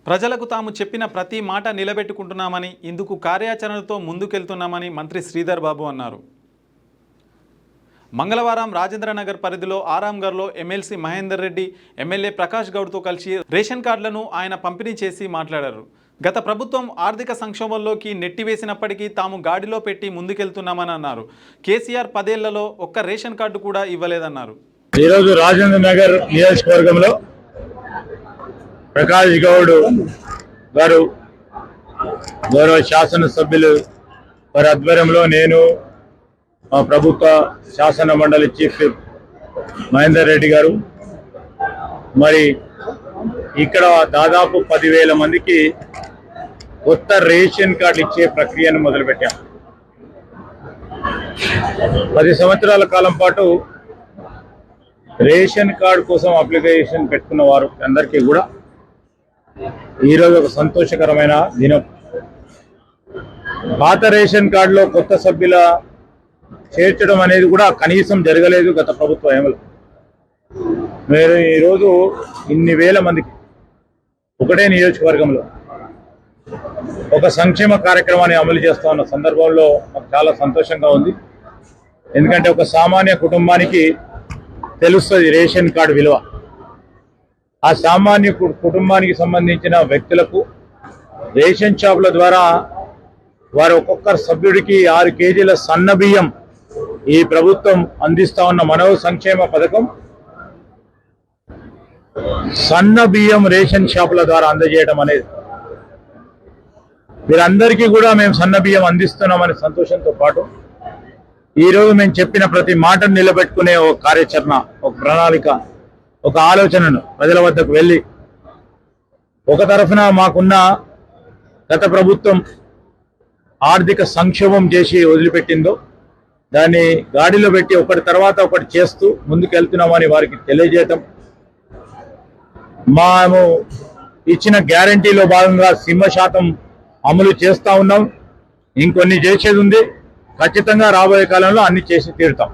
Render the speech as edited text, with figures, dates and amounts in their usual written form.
ప్రజలకు తాము చెప్పిన ప్రతి మాట నిలబెట్టుకుంటున్నామని ఇందుకు కార్యాచరణతో ముందుకెళ్తున్నామని మంత్రి శ్రీధర్ బాబు అన్నారు. మంగళవారం రాజేంద్రనగర్ పరిధిలో ఆరాంగర్లో ఎమ్మెల్సీ మహేందర్ రెడ్డి, ఎమ్మెల్యే ప్రకాష్ గౌడ్తో కలిసి రేషన్ కార్డులను ఆయన పంపిణీ చేసి మాట్లాడారు. గత ప్రభుత్వం ఆర్థిక సంక్షోభంలోకి నెట్టివేసినప్పటికీ తాము గాడిలో పెట్టి ముందుకెళ్తున్నామని అన్నారు. కేసీఆర్ 10 ఏళ్లలో ఒక్క రేషన్ కార్డు కూడా ఇవ్వలేదన్నారు. ఈరోజు రాజేంద్రనగర్ నియోజకవర్గంలో ప్రకాష్ గౌడ్ గారు గౌరవ శాసనసభ్యులు వారి ఆధ్వర్యంలో నేను మా ప్రభుత్వ శాసన మండలి చీఫ్ మహేందర్ రెడ్డి గారు మరి ఇక్కడ దాదాపు 10,000 మందికి కొత్త రేషన్ కార్డు ఇచ్చే ప్రక్రియను మొదలుపెట్టాం. 10 సంవత్సరాల కాలం పాటు రేషన్ కార్డు కోసం అప్లికేషన్ పెట్టుకున్న వారు అందరికీ కూడా ఈరోజు ఒక సంతోషకరమైన దినం. పాత రేషన్ కార్డులో కొత్త సభ్యుల చేర్చడం అనేది కూడా కనీసం జరగలేదు గత ప్రభుత్వంలో. మీరు ఈరోజు ఇన్ని వేల మందికి ఒకటే నియోజకవర్గంలో ఒక సంక్షేమ కార్యక్రమాన్ని అమలు చేస్తా ఉన్న సందర్భంలో మాకు చాలా సంతోషంగా ఉంది. ఎందుకంటే ఒక సామాన్య కుటుంబానికి తెలుస్తుంది రేషన్ కార్డు విలువ. ఆ సామాన్య కుటుంబానికి సంబంధించిన వ్యక్తులకు రేషన్ షాపుల ద్వారా వారు ఒక్కొక్క సభ్యుడికి 6 కేజీల సన్న బియ్యం ఈ ప్రభుత్వం అందిస్తా ఉన్న మనో సంక్షేమ పథకం సన్న బియ్యం రేషన్ షాపుల ద్వారా అందజేయడం అనేది వీరందరికీ కూడా మేము సన్న బియ్యం అందిస్తున్నామనే సంతోషంతో పాటు ఈరోజు మేము చెప్పిన ప్రతి మాటను నిలబెట్టుకునే ఒక కార్యాచరణ, ఒక ప్రణాళిక, ఒక ఆలోచనను ప్రజల వద్దకు వెళ్ళి ఒక తరఫున మాకున్న గత ప్రభుత్వం ఆర్థిక సంక్షోభం చేసి వదిలిపెట్టిందో దాన్ని గాడిలో పెట్టి ఒకటి తర్వాత ఒకటి చేస్తూ ముందుకెళ్తున్నామని వారికి తెలియజేయటం, మేము ఇచ్చిన గ్యారంటీలో భాగంగా సింహశాతం అమలు చేస్తూ ఉన్నాం. ఇంకొన్ని చేసేది ఉంది. ఖచ్చితంగా రాబోయే కాలంలో అన్ని చేసి తీరుతాం.